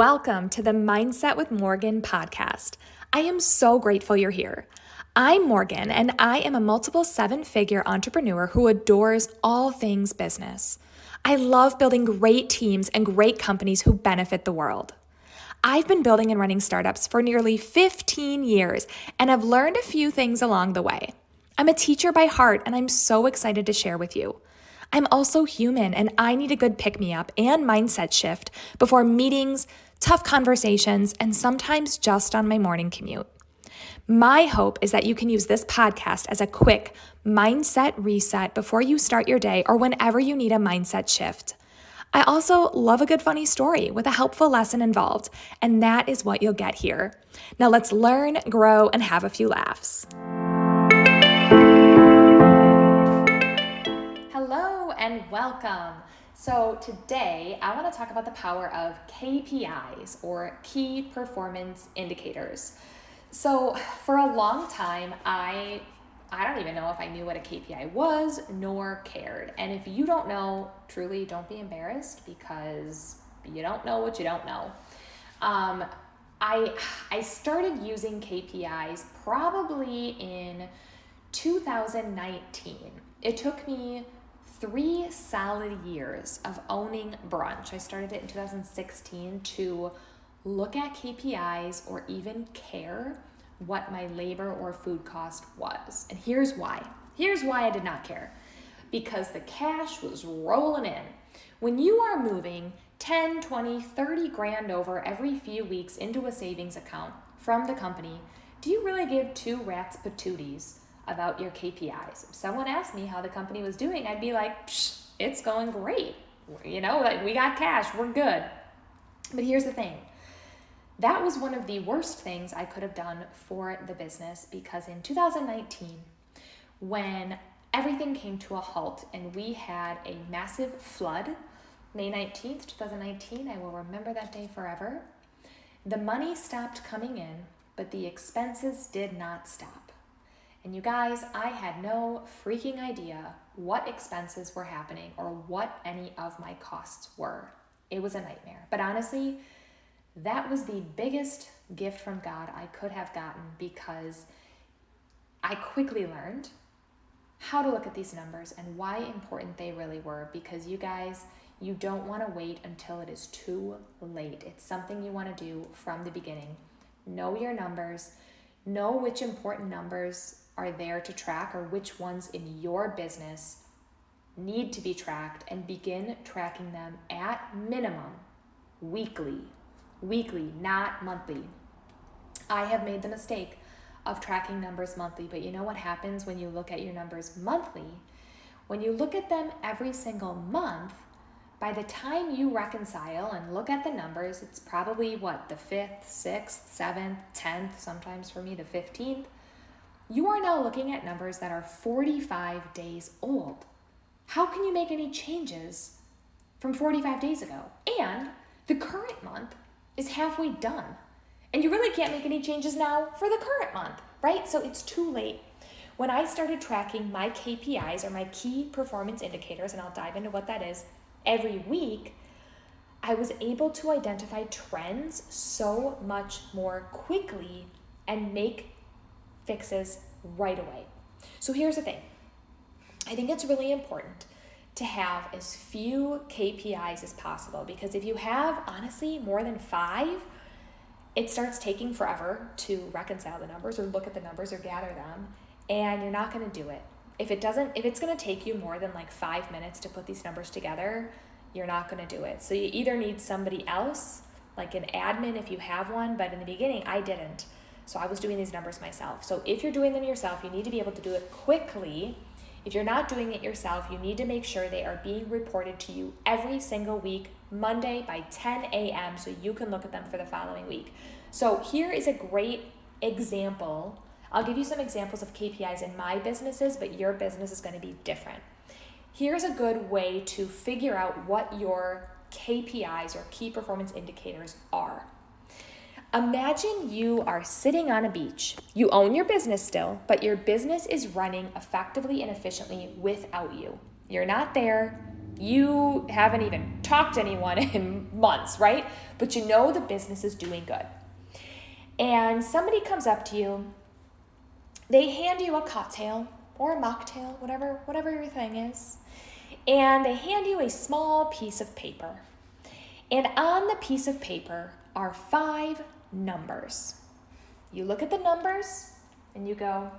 Welcome to the Mindset with Morgan podcast. I am so grateful you're here. I'm Morgan, and I am a multiple seven-figure entrepreneur who adores all things business. I love building great teams and great companies who benefit the world. I've been building and running startups for nearly 15 years, and I've learned a few things along the way. I'm a teacher by heart, and I'm so excited to share with you. I'm also human, and I need a good pick-me-up and mindset shift before meetings, tough conversations, and sometimes just on my morning commute. My hope is that you can use this podcast as a quick mindset reset before you start your day or whenever you need a mindset shift. I also love a good funny story with a helpful lesson involved, and that is what you'll get here. Now let's learn, grow, and have a few laughs. Hello and welcome. So today I want to talk about the power of KPIs, or key performance indicators. So for a long time, I don't even know if I knew what a KPI was nor cared. And if you don't know, truly don't be embarrassed because you don't know what you don't know. I started using KPIs probably in 2019. It took me 3 solid years of owning brunch. I started it in 2016 to look at KPIs or even care what my labor or food cost was. And here's why. Here's why I did not care. Because the cash was rolling in. When you are moving 10, 20, 30 grand over every few weeks into a savings account from the company, do you really give two rats patooties about your KPIs? If someone asked me how the company was doing, I'd be like, it's going great. You know, like we got cash, we're good. But here's the thing. That was one of the worst things I could have done for the business, because in 2019, when everything came to a halt and we had a massive flood, May 19th, 2019, I will remember that day forever. The money stopped coming in, but the expenses did not stop. And you guys, I had no freaking idea what expenses were happening or what any of my costs were. It was a nightmare. But honestly, that was the biggest gift from God I could have gotten, because I quickly learned how to look at these numbers and why important they really were. Because you guys, you don't want to wait until it is too late. It's something you want to do from the beginning. Know your numbers. Know which important numbers are there to track, or which ones in your business need to be tracked, and begin tracking them at minimum weekly, not monthly. I have made the mistake of tracking numbers monthly, but you know what happens when you look at your numbers monthly? When you look at them every single month, by the time you reconcile and look at the numbers, it's probably the 5th, 6th, 7th, 10th, sometimes for me the 15th. You are now looking at numbers that are 45 days old. How can you make any changes from 45 days ago? And the current month is halfway done. And you really can't make any changes now for the current month, right? So it's too late. When I started tracking my KPIs, or my key performance indicators, and I'll dive into what that is, every week, I was able to identify trends so much more quickly and make fixes right away. So here's the thing. I think it's really important to have as few KPIs as possible, because if you have, honestly, more than 5, it starts taking forever to reconcile the numbers or look at the numbers or gather them, and you're not going to do it. If it's going to take you more than 5 minutes to put these numbers together, you're not going to do it. So you either need somebody else, like an admin if you have one, but in the beginning I didn't. So I was doing these numbers myself. So if you're doing them yourself, you need to be able to do it quickly. If you're not doing it yourself, you need to make sure they are being reported to you every single week, Monday by 10 a.m., so you can look at them for the following week. So here is a great example. I'll give you some examples of KPIs in my businesses, but your business is going to be different. Here's a good way to figure out what your KPIs, or key performance indicators, are. Imagine you are sitting on a beach. You own your business still, but your business is running effectively and efficiently without you. You're not there. You haven't even talked to anyone in months, right? But you know the business is doing good. And somebody comes up to you, they hand you a cocktail or a mocktail, whatever your thing is, and they hand you a small piece of paper. And on the piece of paper are 5 numbers. You look at the numbers and you go,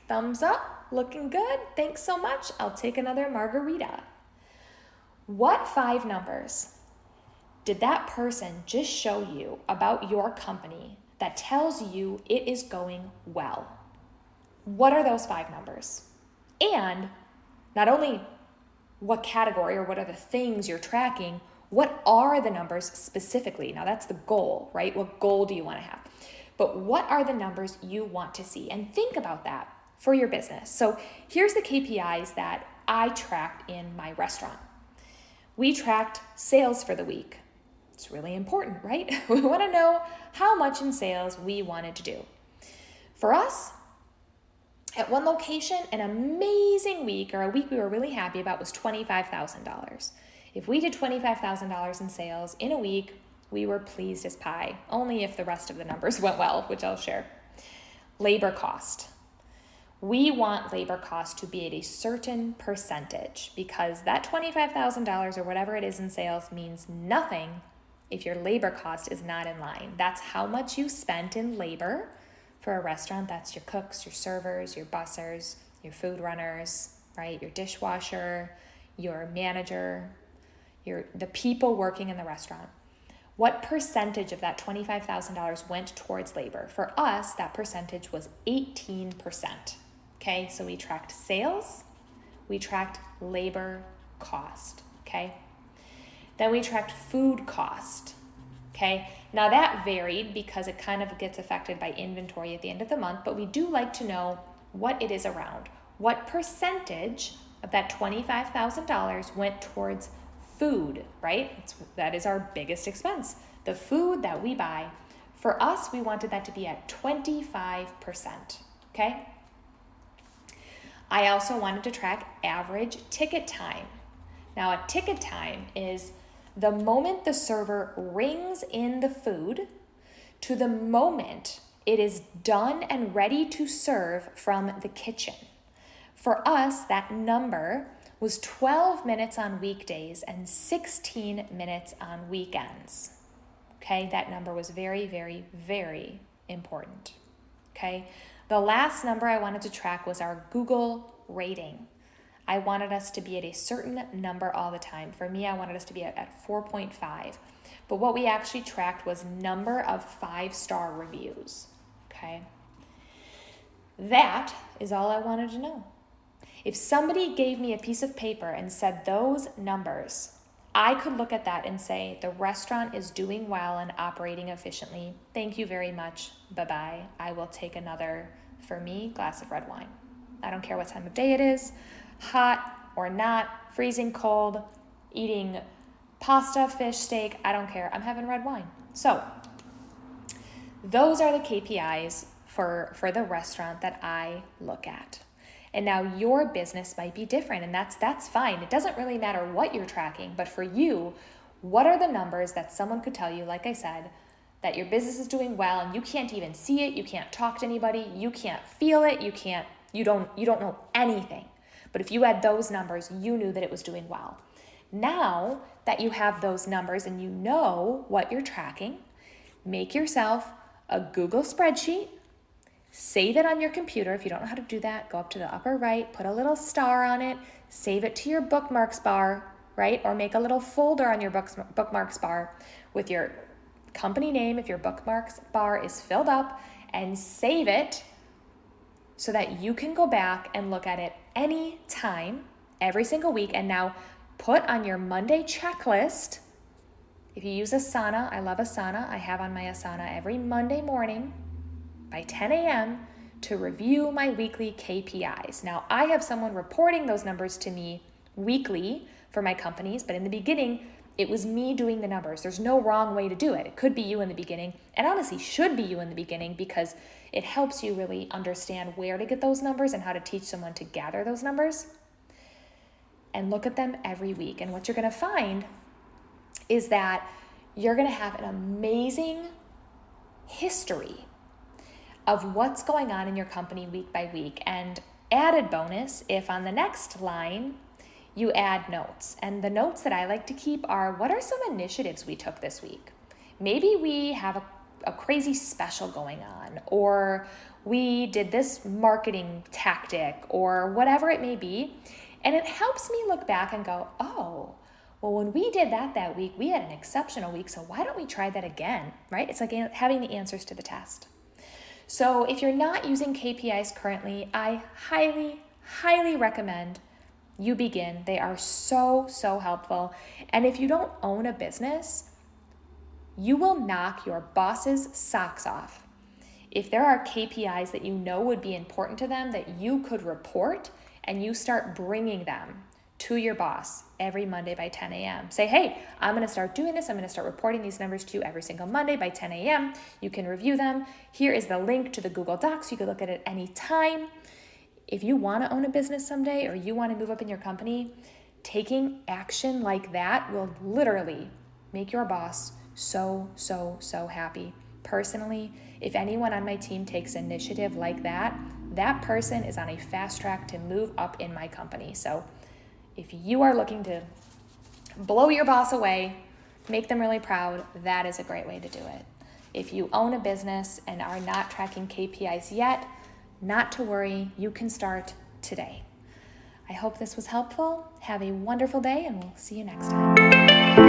thumbs up, looking good, thanks so much, I'll take another margarita. What 5 numbers did that person just show you about your company that tells you it is going well? What are those 5 numbers? And not only what category or what are the things you're tracking, what are the numbers specifically? Now that's the goal, right? What goal do you want to have? But what are the numbers you want to see? And think about that for your business. So here's the KPIs that I tracked in my restaurant. We tracked sales for the week. It's really important, right? We want to know how much in sales we wanted to do. For us, at one location, an amazing week, or a week we were really happy about, was $25,000. If we did $25,000 in sales in a week, we were pleased as pie, only if the rest of the numbers went well, which I'll share. Labor cost. We want labor cost to be at a certain percentage, because that $25,000 or whatever it is in sales means nothing if your labor cost is not in line. That's how much you spent in labor for a restaurant. That's your cooks, your servers, your bussers, your food runners, right? Your dishwasher, your manager, the people working in the restaurant. What percentage of that $25,000 went towards labor? For us, that percentage was 18%. Okay, so we tracked sales, we tracked labor cost, okay? Then we tracked food cost, okay? Now that varied because it kind of gets affected by inventory at the end of the month, but we do like to know what it is around. What percentage of that $25,000 went towards food, right? That is our biggest expense. The food that we buy. For us, we wanted that to be at 25%, okay? I also wanted to track average ticket time. Now, a ticket time is the moment the server rings in the food to the moment it is done and ready to serve from the kitchen. For us, that number was 12 minutes on weekdays and 16 minutes on weekends. Okay, that number was very, very, very important. Okay, the last number I wanted to track was our Google rating. I wanted us to be at a certain number all the time. For me, I wanted us to be at 4.5. But what we actually tracked was number of 5-star reviews. Okay, that is all I wanted to know. If somebody gave me a piece of paper and said those numbers, I could look at that and say, the restaurant is doing well and operating efficiently. Thank you very much. Bye-bye. I will take another, for me, glass of red wine. I don't care what time of day it is, hot or not, freezing cold, eating pasta, fish, steak, I don't care. I'm having red wine. So those are the KPIs for the restaurant that I look at. And now your business might be different, and that's fine. It doesn't really matter what you're tracking, but for you, what are the numbers that someone could tell you, like I said, that your business is doing well and you can't even see it, you can't talk to anybody, you can't feel it, you don't know anything. But if you had those numbers, you knew that it was doing well. Now that you have those numbers and you know what you're tracking, make yourself a Google spreadsheet. Save it on your computer. If you don't know how to do that, go up to the upper right, put a little star on it, save it to your bookmarks bar, right? Or make a little folder on your bookmarks bar with your company name if your bookmarks bar is filled up, and save it so that you can go back and look at it any time, every single week. And now put on your Monday checklist. If you use Asana, I love Asana. I have on my Asana every Monday morning by 10 a.m. to review my weekly KPIs. Now, I have someone reporting those numbers to me weekly for my companies, but in the beginning, it was me doing the numbers. There's no wrong way to do it. It could be you in the beginning, and honestly should be you in the beginning, because it helps you really understand where to get those numbers and how to teach someone to gather those numbers. and look at them every week. And what you're going to find is that you're going to have an amazing history of what's going on in your company week by week. And added bonus, if on the next line you add notes. And the notes that I like to keep are, what are some initiatives we took this week? Maybe we have a crazy special going on, or we did this marketing tactic, or whatever it may be. And it helps me look back and go, oh, well, when we did that week, we had an exceptional week. So why don't we try that again, right? It's like having the answers to the test. So if you're not using KPIs currently, I highly, highly recommend you begin. They are so, so helpful. And if you don't own a business, you will knock your boss's socks off. If there are KPIs that you know would be important to them that you could report, and you start bringing them to your boss every Monday by 10 a.m. Say, hey, I'm going to start doing this. I'm going to start reporting these numbers to you every single Monday by 10 a.m. You can review them. Here is the link to the Google Docs. You can look at it any time. If you want to own a business someday, or you want to move up in your company, taking action like that will literally make your boss so, so, so happy. Personally, if anyone on my team takes initiative like that, that person is on a fast track to move up in my company. So if you are looking to blow your boss away, make them really proud, that is a great way to do it. If you own a business and are not tracking KPIs yet, not to worry, you can start today. I hope this was helpful. Have a wonderful day, and we'll see you next time.